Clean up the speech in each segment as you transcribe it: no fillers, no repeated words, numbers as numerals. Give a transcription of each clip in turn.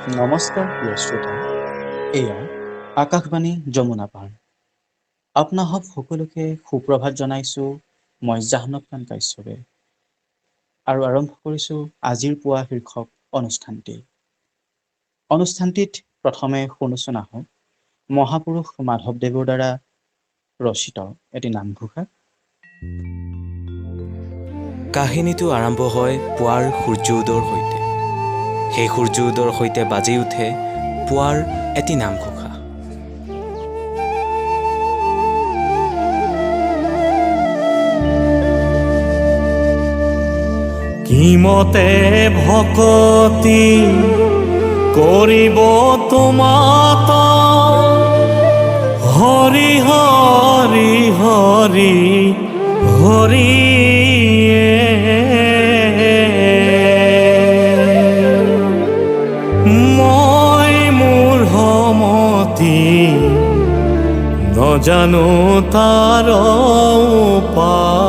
নমস্কাৰ প্ৰিয় শ্ৰোতা, এয়া আকাশবাণী যমুনা পাৰ। আপোনাসৱ সকলোকে সুপ্ৰভাত জনাইছোঁ। মই জাহ্নৱ খান কাশ্যপে আৰু আৰম্ভ কৰিছোঁ আজিৰ পুৱা শীৰ্ষক অনুষ্ঠানটি। অনুষ্ঠানটিত প্ৰথমে শুনোচোন আহক মহাপুৰুষ মাধৱদেৱৰ দ্বাৰা ৰচিত এটি নামঘোষা। কাহিনীটো আৰম্ভ হয় পুৱাৰ সূৰ্য উদয়ৰ সৈতে। সেই সূৰ্য উদয়ৰ সৈতে বাজি উঠে পুৱাৰ এটি নামঘোষা। কিমতে ভকতি কৰিব তোমাত, হৰি হৰি হৰি হৰি। মই মোৰ সমতি নজানো তাৰ উপায়।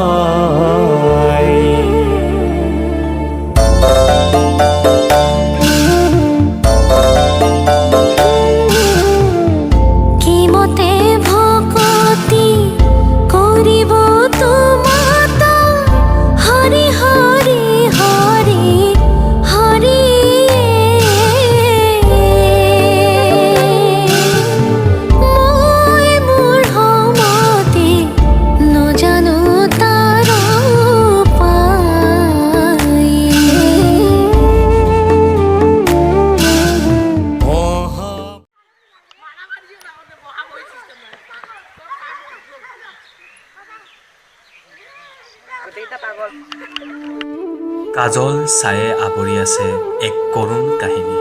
কাজল ছায়ে আৱৰি আছে এক কৰুণ কাহিনী।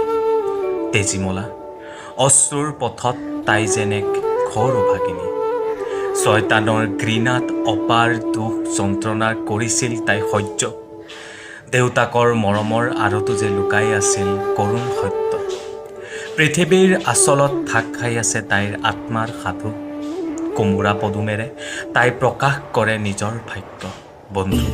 তেজিমলা অশ্ৰুৰ পথত তাই যেন এক ঘৰ অভাগিনী। ছয়তানৰ ঘৃণাত অপাৰ দুখ যন্ত্ৰণাৰ কৰিছিল তাই সহ্য। দেউতাকৰ মৰমৰ আঁৰতো যে লুকাই আছিল কৰুণ সত্য। পৃথিৱীৰ আচলত ঢাক খাই আছে তাইৰ আত্মাৰ সাধু। কোমোৰা পদুমেৰে তাই প্ৰকাশ কৰে নিজৰ ভাগ্য। বন্ধু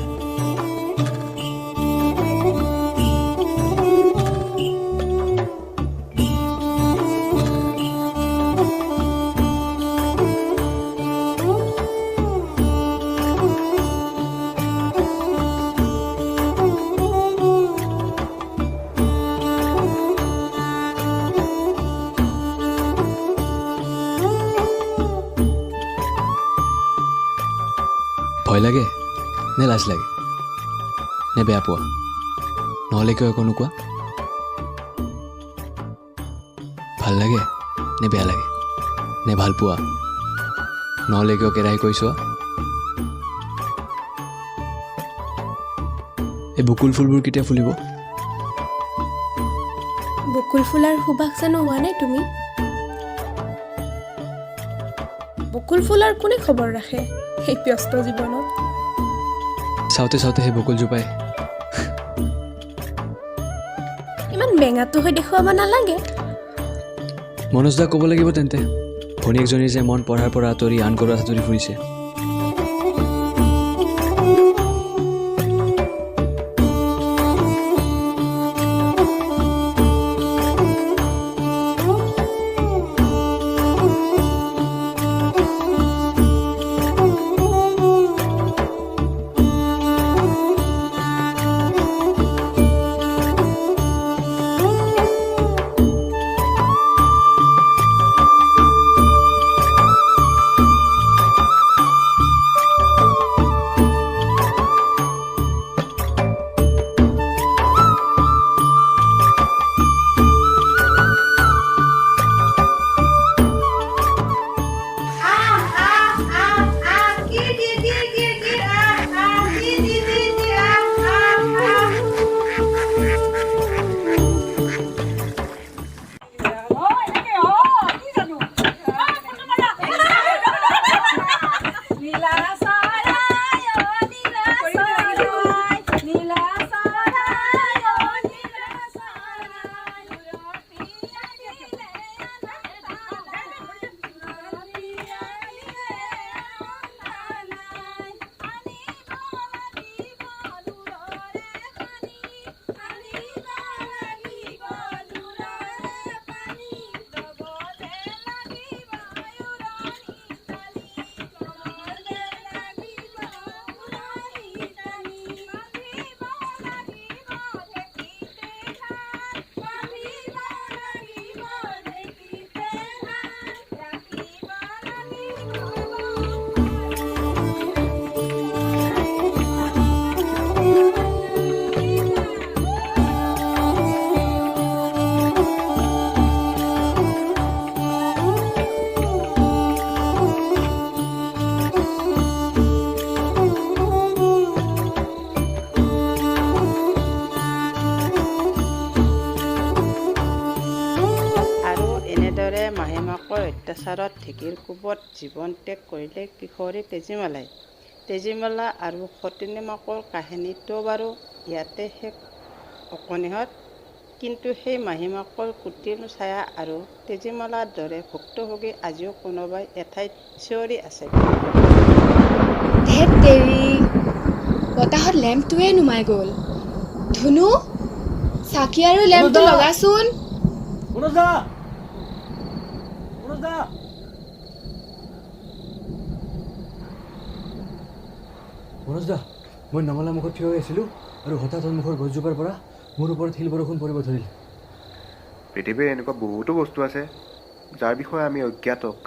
ভয় লাগে নে লাজ লাগে নে বেয়া পোৱা, নহ'লে কিয় একো নোকোৱা? ভাল লাগে নে বেয়া লাগে নে ভাল পোৱা, নহ'লে কিয় কেৰাহী কৰি চোৱা? এই বকুল ফুলবোৰ কেতিয়া ফুলিব? বকুল ফুলাৰ সুবাস জানো হোৱা নাই তুমি? বকুল ফুলাৰ কোনে খবৰ ৰাখে সেই ব্যস্ত জীৱনত? চাওঁতে চাওঁতে সেই বকুলজোপাই ইমান বেঙাটো হৈ দেখুৱাব নালাগে। মনোজ দাক ক'ব লাগিব তেন্তে, ভনীয়েকজনী যে মন পঢ়াৰ পৰা আঁতৰি আন ক'ৰবাত আঁতৰি ফুৰিছে। মাহীমাকৰ অত্যাচাৰত ঢেঁকীৰ কোবত জীৱন ত্যাগ কৰিলে কিশোৰী তেজীমলাই। তেজীমলা আৰু সতিনীমাকৰ কাহিনীটো বাৰু ইয়াতে শেষ অকণিহঁত, কিন্তু সেই মাহীমাকৰ কুটিল ছায়া আৰু তেজীমলাৰ দৰে ভুক্তভোগী আজিও কোনোবাই এঠাইত চিঞৰি আছে। ধেত তেৰি, বতাহত লেম্পটোৱে নুমাই গ'ল। ধুনু, চাকি আৰু লেম্পটো লগাচোন। মনোজদা, মই নঙলা মুখত থিয় হৈ আছিলোঁ আৰু হঠাৎ সন্মুখৰ গছজোপাৰ পৰা মোৰ ওপৰত শিল বৰষুণ পৰিব ধৰিল। পৃথিৱীৰ এনেকুৱা বহুতো বস্তু আছে যাৰ বিষয়ে আমি অজ্ঞাতক।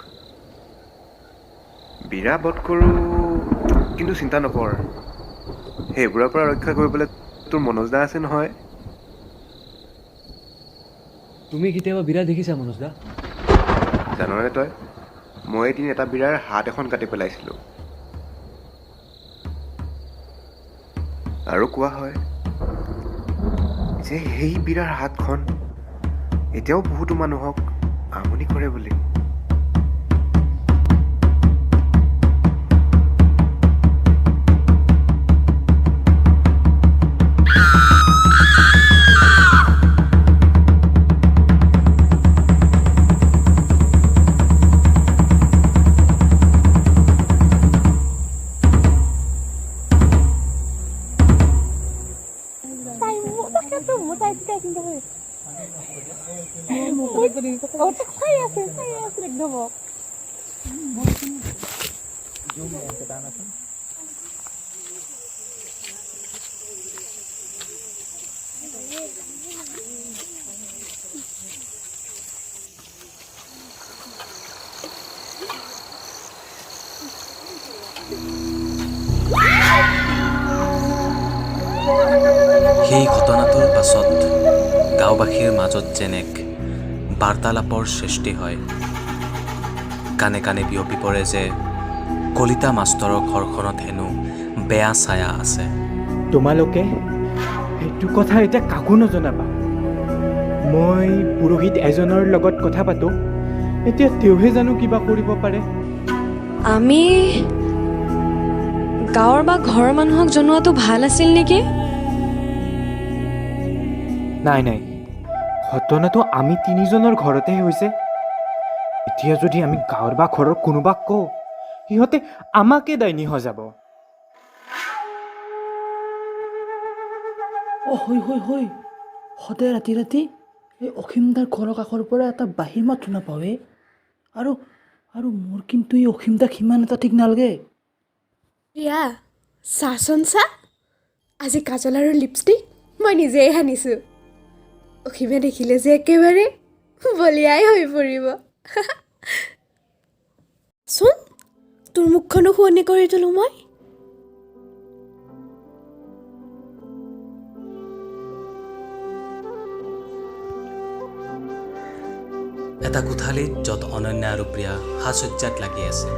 বীৰা বধ কৰোঁ, কিন্তু চিন্তা নকৰ, সেইবোৰৰ পৰা ৰক্ষা কৰিবলৈ তোৰ মনোজদা আছে নহয়। তুমি কেতিয়াবা বিৰা দেখিছা মনোজদা? জাননে তই, মই এদিন এটা বীৰাৰ হাত এখন কাটি পেলাইছিলোঁ। আৰু কোৱা হয় যে সেই বীৰাৰ হাতখন এতিয়াও বহুতো মানুহক আমনি কৰে বুলি। সেই ঘটনাটোৰ পাছত গাঁওবাসীৰ মাজত যেন এক বাৰ্তালাপৰ সৃষ্টি হয়। কাণে কাণে বিয়পি পৰে যে কলিতা মাষ্টৰৰ ঘৰখনত হেনো বেয়া ছায়া আছে। তোমালোকে সেইটো কথা এতিয়া কাকো নজনাবা। মই পুৰোহিত এজনৰ লগত কথা পাতোঁ, এতিয়া তেওঁহে জানো কিবা কৰিব পাৰে। আমি গাঁৱৰ বা ঘৰৰ মানুহক জনোৱাটো ভাল আছিল নেকি? নাই নাই, ঘটনাটো আমি তিনিজনৰ ঘৰতেহে হৈছে। এতিয়া যদি আমি গাঁৱৰ বা ঘৰৰ কোনোবাক কওঁ, সিহঁতে আমাকে দাইনী সজাব। হয় সদায় ৰাতি ৰাতি এই অসীমদাৰ ঘৰৰ কাষৰ পৰা এটা বাঁহীৰ মাত শুনা পাওঁ। আৰু মোৰ কিন্তু এই অসীমদাক সিমান এটা ঠিক নালাগে। ৰিয়া, চাচোন চা, আজি কাজল আৰু লিপষ্টিক মই নিজেই সানিছোঁ। অসীমে দেখিলে যে একেবাৰে বলিয়াই হৈ পৰিব। চোন, তোৰ মুখখনো শুৱনি কৰি তোলোঁ মই। এটা কোঠালীত য'ত অনন্যা আৰু প্ৰিয়া সাজসজ্জাত লাগি আছে,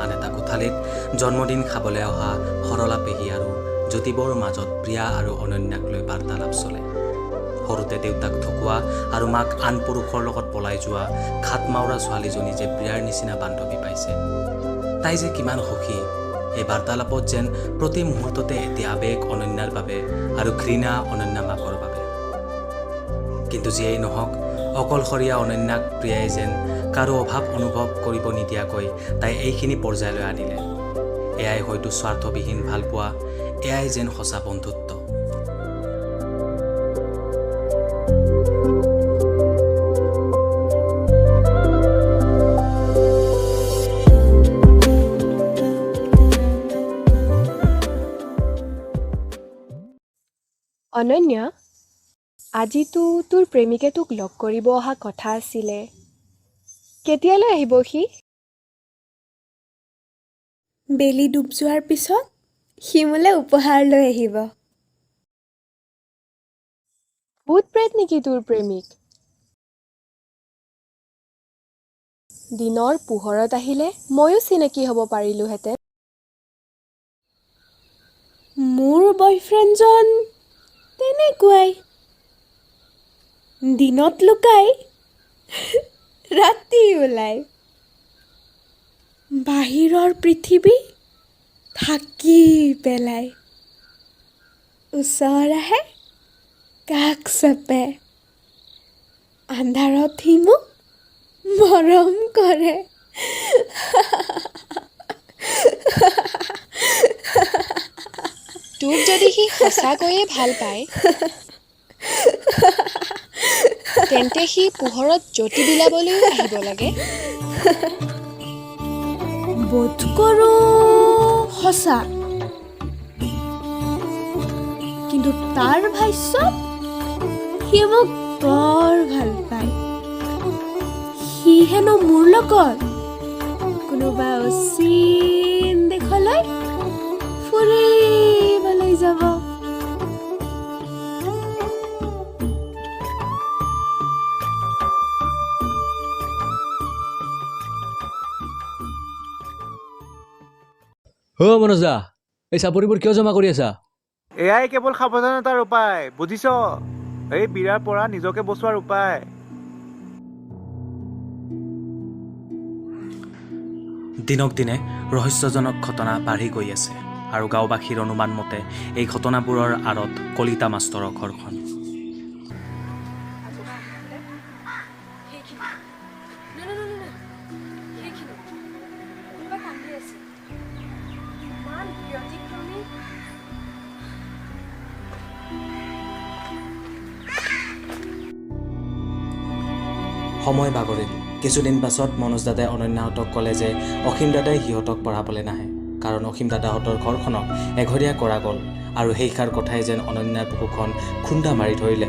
আন এটা কোঠালীত জন্মদিন খাবলৈ অহা সৰলা পেহী আৰু জ্যোতিবৰ মাজত প্ৰিয়া আৰু অনন্যাক লৈ বাৰ্তালাপ চলে। সৰুতে দেউতাক ঠকুৱা আৰু মাক আন পুৰুষৰ লগত পলাই যোৱা খাটমাউৰা ছোৱালীজনী যে প্ৰিয়াৰ নিচিনা বান্ধৱী পাইছে, তাই যে কিমান সুখী। এই বাৰ্তালাপত যেন প্ৰতি মুহূৰ্ততে এটি আৱেগ অনন্যাৰ বাবে আৰু ঘৃণা অনন্যা মাকৰ বাবে। কিন্তু যিয়েই নহওক, অকলশৰীয়া অনন্যাক প্ৰিয়াই যেন কাৰো অভাৱ অনুভৱ কৰিব নিদিয়াকৈ তাই এইখিনি পৰ্যায়লৈ আনিলে। এয়াই হয়তো স্বাৰ্থবিহীন ভালপোৱা, এয়াই যেন সঁচা বন্ধুত্ব। অনন্যা, আজিতো তোৰ প্ৰেমিকে তোক লগ কৰিব অহা কথা আছিলে। কেতিয়ালৈ আহিব সি? বেলি ডুব যোৱাৰ পিছত সি মোলৈ উপহাৰ লৈ আহিব। ভূত প্ৰেত নেকি তোৰ প্ৰেমিক? দিনৰ পোহৰত আহিলে ময়ো চিনাকি হ'ব পাৰিলোহেঁতেন। মোৰ বয়ফ্ৰেণ্ডজন তেনেকুৱাই, দিনত লুকাই ৰাতি ওলাই বাহিৰৰ পৃথিৱী থাকি পেলাই ওচৰ আহে কাষ চাপে আন্ধাৰত সি মোক মৰম কৰে তোক যদি সি সঁচাকৈয়ে ভাল পায় তেন্তে সি পোহৰত জ্যোতি বিলাবলৈও আহিব লাগে। বোধ কৰোঁ সঁচা কিন্তু তাৰ ভাষ্যত সি মোক বৰ ভাল পায় সি হেনো মোৰ লগত কোনোবা অচিন দেশলৈ ফুৰিবলৈ যাব মনোজ দা এই চাপৰিবোৰ কিয় জমা কৰি আছা এয়াই কেৱল সাৱধানতাৰ উপায় বুজিছ এই বিৰাৰ পৰা নিজকে বচোৱাৰ উপায় দিনক দিনে ৰহস্যজনক ঘটনা বাঢ়ি গৈ আছে আৰু গাঁওবাসীৰ অনুমান মতে এই ঘটনাবোৰৰ আঁৰত কলিতা মাষ্টৰৰ ঘৰখন সময় বাগৰিল কিছুদিন পাছত মনোজ দাদাই অনন্যাহঁতক ক'লে যে অসীম দাদাই সিহঁতক পঢ়াবলৈ নাহে কাৰণ অসীম দাদাহঁতৰ ঘৰখনক এঘৰীয়া কৰা গ'ল আৰু সেইষাৰ কথাই যেন অনন্যাৰ বুকুখন খুন্দা মাৰি ধৰিলে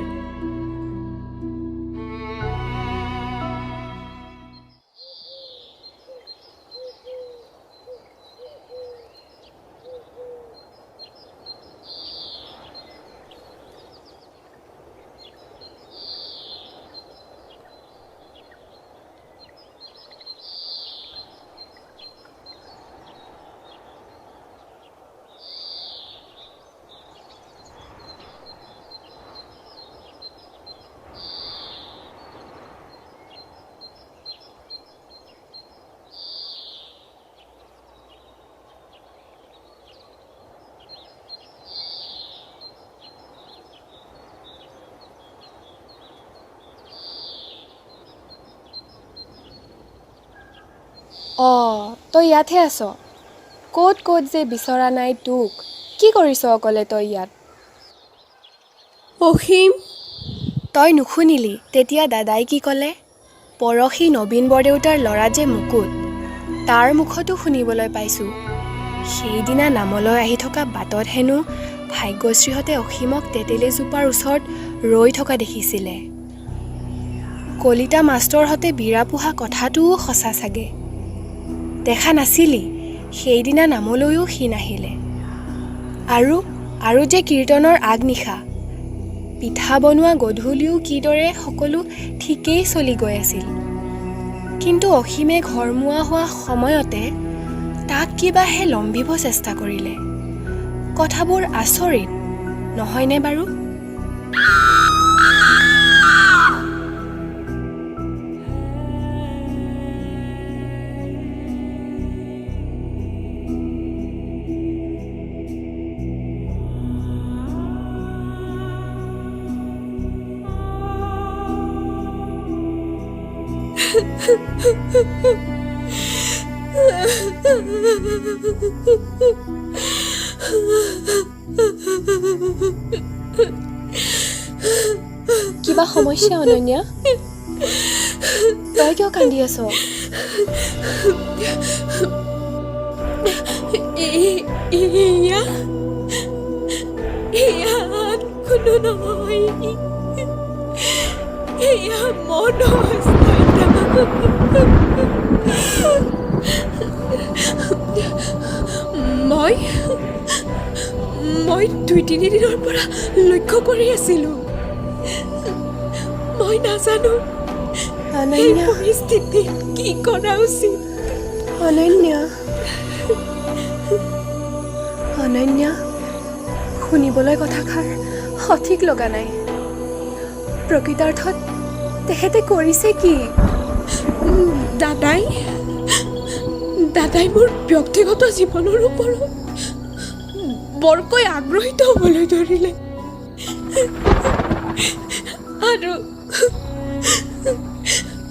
তই ইয়াতহে আছ ক'ত ক'ত যে বিচৰা নাই তোক কি কৰিছ অকলে তই ইয়াত অসীম তই নুশুনিলি তেতিয়া দাদাই কি ক'লে পৰহি নবীন বৰদেউতাৰ ল'ৰা যে মুকুট তাৰ মুখতো শুনিবলৈ পাইছোঁ সেইদিনা নামলৈ আহি থকা বাটত হেনো ভাগ্যশ্ৰীহঁতে অসীমক তেতেলীজোপাৰ ওচৰত ৰৈ থকা দেখিছিলে কলিতা মাষ্টৰহঁতে বিৰা পোহা কথাটোও সঁচা চাগে দেখা নাছিলি সেইদিনা নামলৈও সি নাহিলে আৰু যে কীৰ্তনৰ আগনিশা পিঠা বনোৱা গধূলিও কিদৰে সকলো ঠিকেই চলি গৈ আছিল কিন্তু অসীমে ঘৰমুৱা হোৱা সময়তে তাক কিবাহে লম্বিব চেষ্টা কৰিলে কথাবোৰ আচৰিত নহয়নে বাৰু কিবা সমস্যা অনন্যা তই কিয় কান্দি আছ কোনো নহয় এয়া মনোজ মই 2-3 দিনৰ পৰা লক্ষ্য কৰি আছিলোঁ মই নাজানো এই পৰিস্থিতিত কি কৰা উচিত অনন্যা শুনিবলৈ কথাষাৰ সঠিক লগা নাই প্ৰকৃতাৰ্থত তেখেতে কৰিছে কি দাদাই মোৰ ব্যক্তিগত জীৱনৰ ওপৰত বৰকৈ আগ্ৰহিত হ'বলৈ ধৰিলে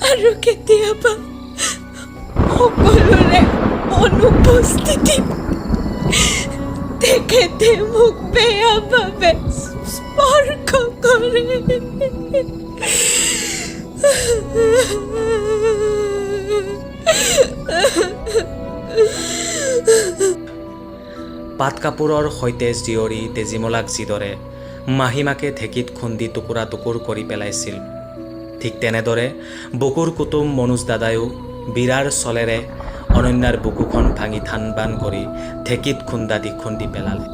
আৰু কেতিয়াবা সকলোৰে অনুপস্থিতিত তেখেতে মোক বেয়াভাৱে স্পৰ্শ কৰে। পাট কাপোৰৰ সৈতে জীয়ৰী তেজীমলাক যিদৰে মাহীমাকে ঢেঁকীত খুন্দি টুকুৰা টুকুৰ কৰি পেলাইছিল, ঠিক তেনেদৰে বকুৰ কুটুম মনোজ দাদায়ো বীৰাৰ চলেৰে অনন্যাৰ বুকুখন ভাঙি থান বান কৰি ঢেঁকীত খুন্দা দি খুন্দি পেলালে।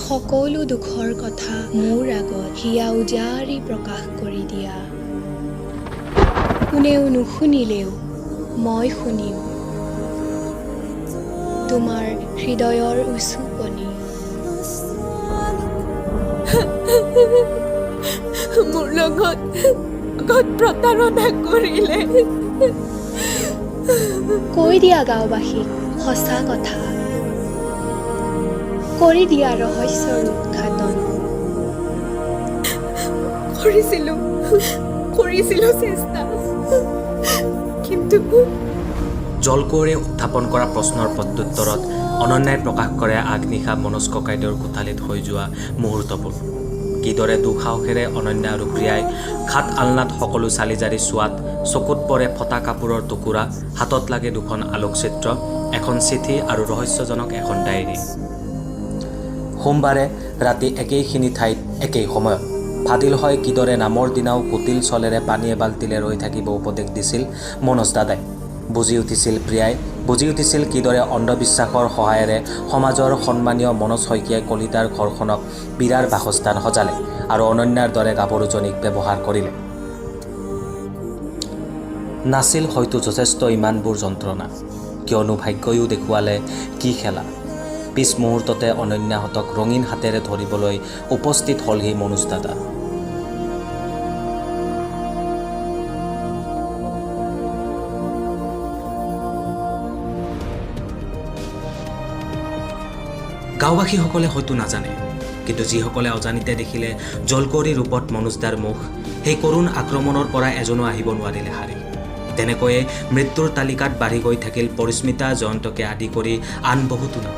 সকলো দুখৰ কথা মোৰ আগত হিয়া উজাৰি প্ৰকাশ কৰি দিয়া। কোনেও নুশুনিলেও মই শুনিম তোমাৰ হৃদয়ৰ উচুপনি। মোৰ লগত প্ৰতাৰণা কৰিলে। কৈ দিয়া গাঁওবাসীক সঁচা কথা, কৰি দিয়া ৰহস্যৰ উদ্ঘাটন। কৰিছিলো চেষ্টা, কিন্তু জলকুঁৱৰীয়ে উত্থাপন কৰা প্ৰশ্নৰ প্ৰত্যুত্তৰত অনন্যাই প্ৰকাশ কৰে আগনিশা মনোজ ককাইদেউৰ কোঠালিত হৈ যোৱা মুহূৰ্তবোৰ। কিদৰে দুঃসাহসেৰে অনন্যা আৰু প্ৰিয়াই খাট আলনাত সকলো চালি জাৰি চোৱাত চকুত পৰে ফটা কাপোৰৰ টুকুৰা, হাতত লাগে দুখন আলোকচিত্ৰ, এখন চিঠি আৰু ৰহস্যজনক এখন ডায়েৰী। সোমবাৰে ৰাতি একেইখিনি ঠাইত একেই সময়ত ফাদিল হয় কিদৰে নামৰ দিনাও কুটিল চলেৰে পানী এবাল্টিলে ৰৈ থাকিব উপদেশ দিছিল মনোজ দাদাই। বুজি উঠিছিল প্ৰিয়াই, বুজি উঠিছিল কিদৰে অন্ধবিশ্বাসৰ সহায়েৰে সমাজৰ সন্মানীয় মনোজ শইকীয়াই কলিতাৰ ঘৰখনক বীৰাৰ বাসস্থান সজালে আৰু অনন্যাৰ দৰে গাভৰুজনীক ব্যৱহাৰ কৰিলে। নাছিল হয়তো যথেষ্ট ইমানবোৰ যন্ত্ৰণা, কিয়নো ভাগ্যয়ো দেখুৱালে কি খেলা। পিছ মুহূৰ্ততে অনন্যাহঁতক ৰঙীন হাতেৰে ধৰিবলৈ উপস্থিত হ'লহি মনোজ দাদা। গাঁওবাসীসকলে হয়তো নাজানে, কিন্তু যিসকলে অজানিতে দেখিলে জলকুঁৱৰী ৰূপত মনোজদাৰ মুখ, সেই কৰুণ আক্ৰমণৰ পৰা এজনো আহিব নোৱাৰিলে হাৰি। তেনেকৈয়ে মৃত্যুৰ তালিকাত বাঢ়ি গৈ থাকিল পৰিস্মিতা জয়ন্তকে আদি কৰি আন বহুতো নাম।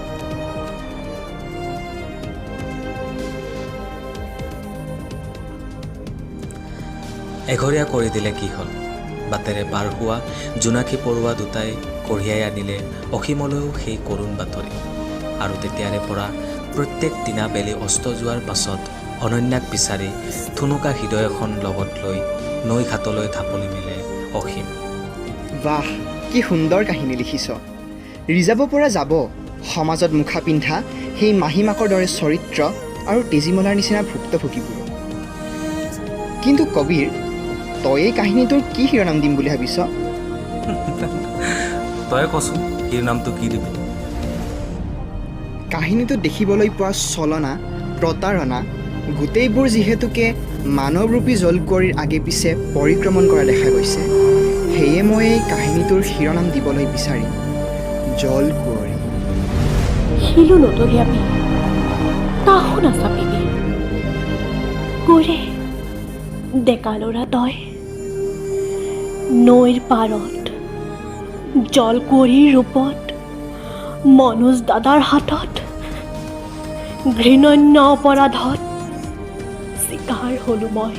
এঘৰীয়া কৰি দিলে কি হ'ল, বাটেৰে পাৰ হোৱা জোনাকী পৰুৱা দুটাই কঢ়িয়াই আনিলে অসীমলৈও সেই কৰুণ বাতৰি। আৰু তেতিয়াৰে পৰা প্ৰত্যেক দিনা বেলি অস্ত যোৱাৰ পাছত অনন্যাক বিচাৰি থুনুকা হৃদয় এখন লগত লৈ নৈ ঘাটলৈ ঢাপলি মেলে অসীম। বাহ, কি সুন্দৰ কাহিনী লিখিছ। ৰিজাব পৰা যাব সমাজত মুখা পিন্ধা সেই মাহীমাকৰ দৰে চৰিত্ৰ আৰু তেজীমলাৰ নিচিনা ভুক্তভোগীবোৰ। কিন্তু কবিৰ, তই এই কাহিনীটোৰ কি শিৰোনাম দিম বুলি ভাবিছ? তই কচোন শিৰোনামটো কি দিবি? কাহিনীটোত দেখিবলৈ পোৱা চলনা, প্ৰতাৰণা গোটেইবোৰ যিহেতুকে মানৱৰূপী জলকুঁৱৰীৰ আগে পিছে পৰিক্ৰমণ কৰা দেখা গৈছে, সেয়ে মই এই কাহিনীটোৰ শিৰোনাম দিবলৈ বিচাৰিম জলকুঁৱৰী। শিলো নতলিয়াবি, তাহো নাচাপিবি। গোৰে ডেকা ল'ৰা তই, নৈৰ পাৰত জলকুঁৱৰীৰ ৰূপত মনোজ দাদাৰ হাতত ঘৃণন্য অপৰাধত চিকাৰ হলো মই।